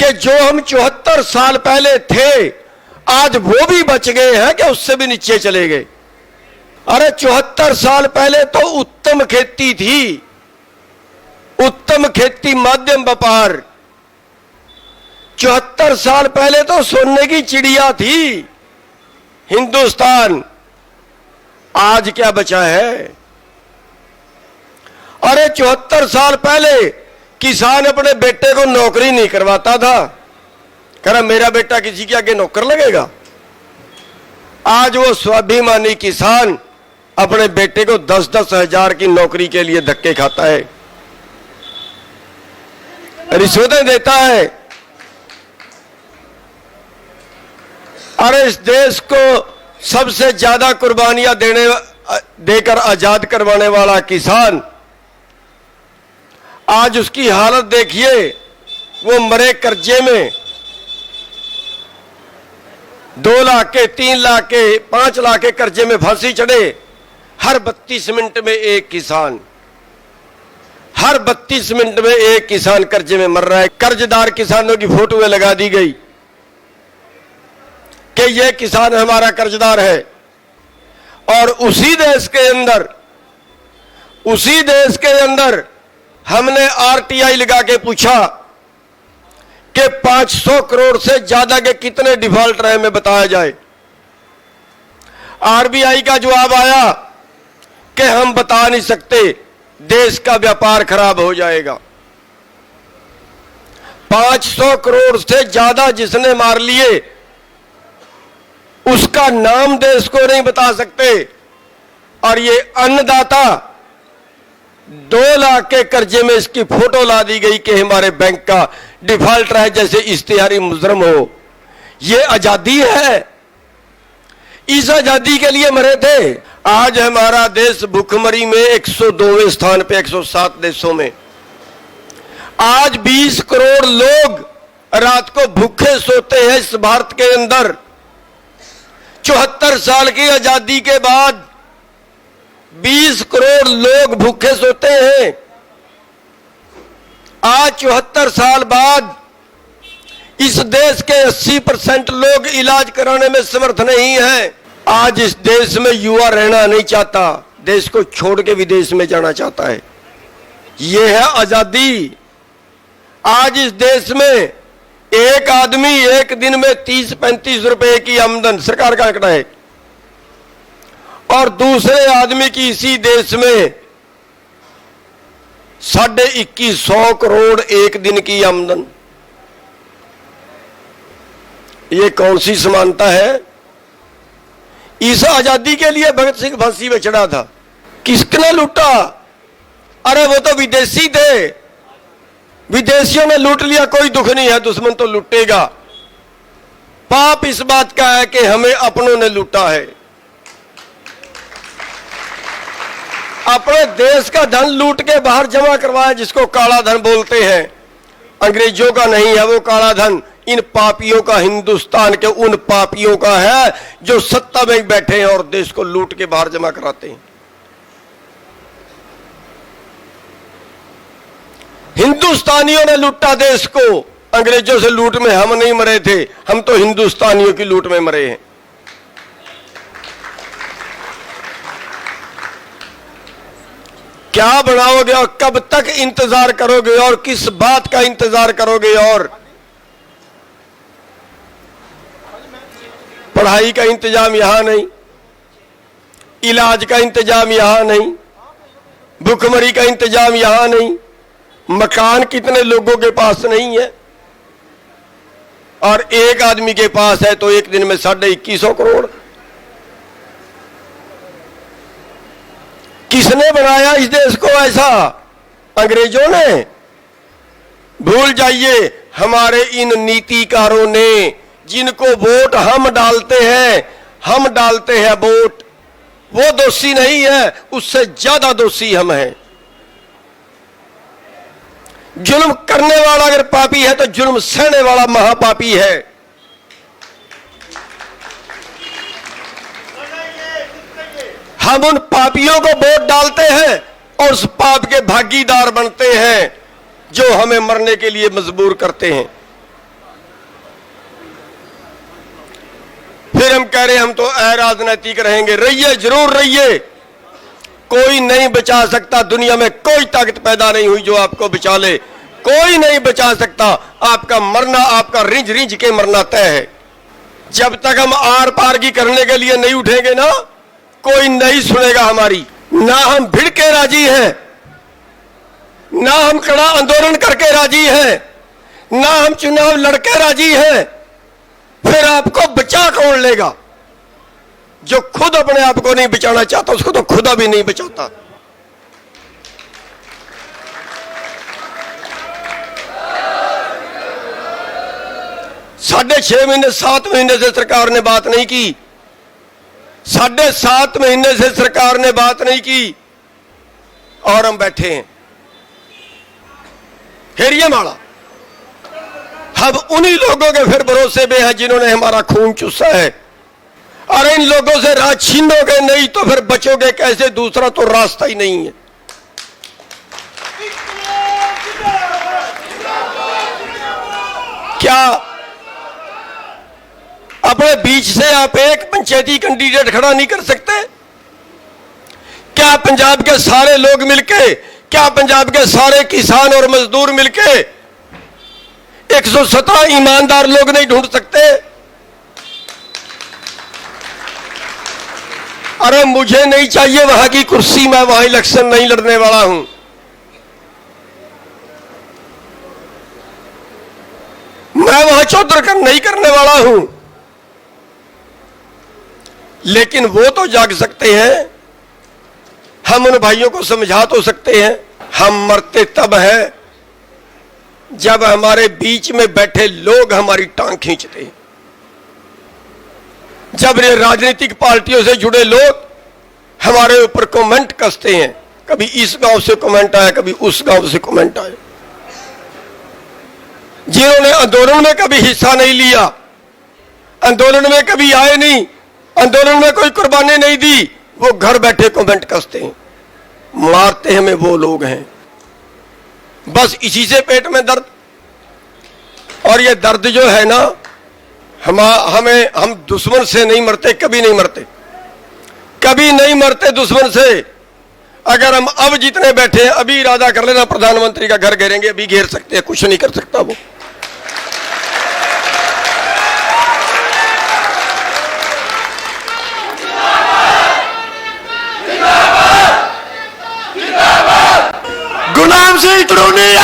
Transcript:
कि जो हम 74 साल पहले थे आज वो भी बच गए हैं कि उससे भी नीचे चले गए। अरे 74 साल पहले तो उत्तम खेती थी, उत्तम खेती मध्यम व्यापार। 74 साल पहले तो सोने की चिड़िया थी हिंदुस्तान। आज क्या बचा है? अरे 74 साल पहले किसान अपने बेटे को नौकरी नहीं करवाता था, कह रहा मेरा बेटा किसी के आगे नौकर लगेगा। आज वो स्वाभिमानी किसान अपने बेटे को 10-10 हजार की नौकरी के लिए धक्के खाता है, रिश्वतें देता है। अरे इस देश को सबसे ज्यादा कुर्बानियां देकर आजाद करवाने वाला किसान, आज उसकी हालत देखिए। वो मरे कर्जे में, 2 लाख के, 3 लाख के, 5 लाख के कर्जे में फांसी चढ़े। हर 32 मिनट में एक किसान, हर 32 मिनट में एक किसान कर्जे में मर रहा है। कर्जदार किसानों की फोटोएं लगा दी गई कि ये किसान हमारा कर्जदार है। और उसी देश के अंदर हमने आरटीआई लगा के पूछा कि 500 करोड़ से ज्यादा के कितने डिफॉल्ट रहे में बताया जाए। आरबीआई का जवाब आया कि हम बता नहीं सकते, देश का व्यापार खराब हो जाएगा। 500 करोड़ से ज्यादा जिसने मार लिए उसका नाम देश को नहीं बता सकते। और ये अन्नदाता 2 लाख के कर्जे में इसकी फोटो ला दी गई कि हमारे बैंक का डिफॉल्ट रहे, जैसे इश्तिहारी मुजरम हो। ये आजादी है, इस आजादी के लिए मरे थे। आज हमारा देश भूखमरी में 102वें स्थान पे 107 देशों में। आज 20 करोड़ लोग रात को भूखे सोते हैं इस भारत के अंदर। 74 साल की आजादी के बाद 20 करोड़ लोग भूखे सोते हैं। आज 74 साल बाद इस देश के 80% लोग इलाज कराने में समर्थ नहीं है। आज इस देश में युवा रहना नहीं चाहता, देश को छोड़ के विदेश में जाना चाहता है। यह है आजादी। आज इस देश में एक आदमी एक दिन में 30-35 रुपए की आमदन सरकार का आंकड़ा है, और दूसरे आदमी की इसी देश में 2150 करोड़ एक दिन की आमदन। ये कौन सी समानता है? इस आजादी के लिए भगत सिंह फांसी में चढ़ा था, किसने लूटा? अरे वो तो विदेशी थे, विदेशियों ने लूट लिया, कोई दुख नहीं है, दुश्मन तो लूटेगा। पाप इस बात का है कि हमें अपनों ने लूटा है। अपने देश का धन लूट के बाहर जमा करवाया, जिसको काला धन बोलते हैं। अंग्रेजों का नहीं है वो काला धन, इन पापियों का, हिंदुस्तान के उन पापियों का है जो सत्ता में बैठे हैं और देश को लूट के बाहर जमा कराते हैं। हिंदुस्तानियों ने लूटा देश को, अंग्रेजों से लूट में हम नहीं मरे थे, हम तो हिंदुस्तानियों की लूट में मरे हैं। क्या बनाओगे और कब तक इंतजार करोगे और किस बात का इंतजार करोगे? और पढ़ाई का इंतजाम यहां नहीं, इलाज का इंतजाम यहां नहीं, भूखमरी का इंतजाम यहां नहीं, मकान कितने लोगों के पास नहीं है, और एक आदमी के पास है तो एक दिन में 2150 करोड़। किसने बनाया इस देश को ऐसा? अंग्रेजों ने? भूल जाइए, हमारे इन नीतिकारों ने, जिनको वोट हम डालते हैं वोट, वो दोषी नहीं है, उससे ज्यादा दोषी हम हैं। जुल्म करने वाला अगर पापी है तो जुल्म सहने वाला महापापी है। हम उन पापियों को वोट डालते हैं और उस पाप के भागीदार बनते हैं जो हमें मरने के लिए मजबूर करते हैं। हम कह रहे हैं हम तो अराजनैतिक रहेंगे। रहिए, जरूर रहिए, कोई नहीं बचा सकता। दुनिया में कोई ताकत पैदा नहीं हुई जो आपको बचा ले, कोई नहीं बचा सकता। आपका मरना, आपका रिंज रिंज के मरना तय है। जब तक हम आर पार की करने के लिए नहीं उठेंगे ना, कोई नहीं सुनेगा हमारी। ना हम भिड़ के राजी हैं, ना हम कड़ा आंदोलन करके राजी हैं, ना हम चुनाव लड़के राजी हैं। फिर आपको बचा कौन लेगा? जो खुद अपने आप को नहीं बचाना चाहता उसको तो खुदा भी नहीं बचाता। साढ़े 6 महीने 7 महीने से सरकार ने बात नहीं की, 7.5 महीने से सरकार ने बात नहीं की और हम बैठे हैं हेरिए माड़ा। हम उन्हीं लोगों के फिर भरोसे में हैं जिन्होंने हमारा खून चूसा है। अरे इन लोगों से राज छीनोगे नहीं तो फिर बचोगे कैसे? दूसरा तो रास्ता ही नहीं है। क्या अपने बीच से आप एक पंचायती कैंडिडेट खड़ा नहीं कर सकते? क्या पंजाब के सारे लोग मिलके, क्या पंजाब के सारे किसान और मजदूर मिलके 117 ईमानदार लोग नहीं ढूंढ सकते? अरे मुझे नहीं चाहिए वहां की कुर्सी, मैं वहां इलेक्शन नहीं लड़ने वाला हूं। मैं वहां चौधर नहीं करने वाला हूं। लेकिन वो तो जाग सकते हैं, हम उन भाइयों को समझा तो सकते हैं। हम मरते तब है जब हमारे बीच में बैठे लोग हमारी टांग खींचते हैं, जब ये राजनीतिक पार्टियों से जुड़े लोग हमारे ऊपर कमेंट कसते हैं। कभी इस गांव से कमेंट आया, कभी उस गांव से कमेंट आया। जिन्होंने आंदोलन में कभी हिस्सा नहीं लिया, आंदोलन में कभी आए नहीं, आंदोलन में कोई कुर्बानी नहीं दी, वो घर बैठे कमेंट कसते हैं। मारते हमें वो लोग हैं। बस इसी से पेट में दर्द। और ये दर्द जो है ना, हम दुश्मन से नहीं मरते, कभी नहीं मरते, कभी नहीं मरते दुश्मन से। अगर हम अब जितने बैठे हैं, अभी इरादा कर लेना प्रधानमंत्री का घर घेरेंगे, अभी घेर सकते हैं, कुछ नहीं कर सकता वो। गुलाम सिंह तरूनी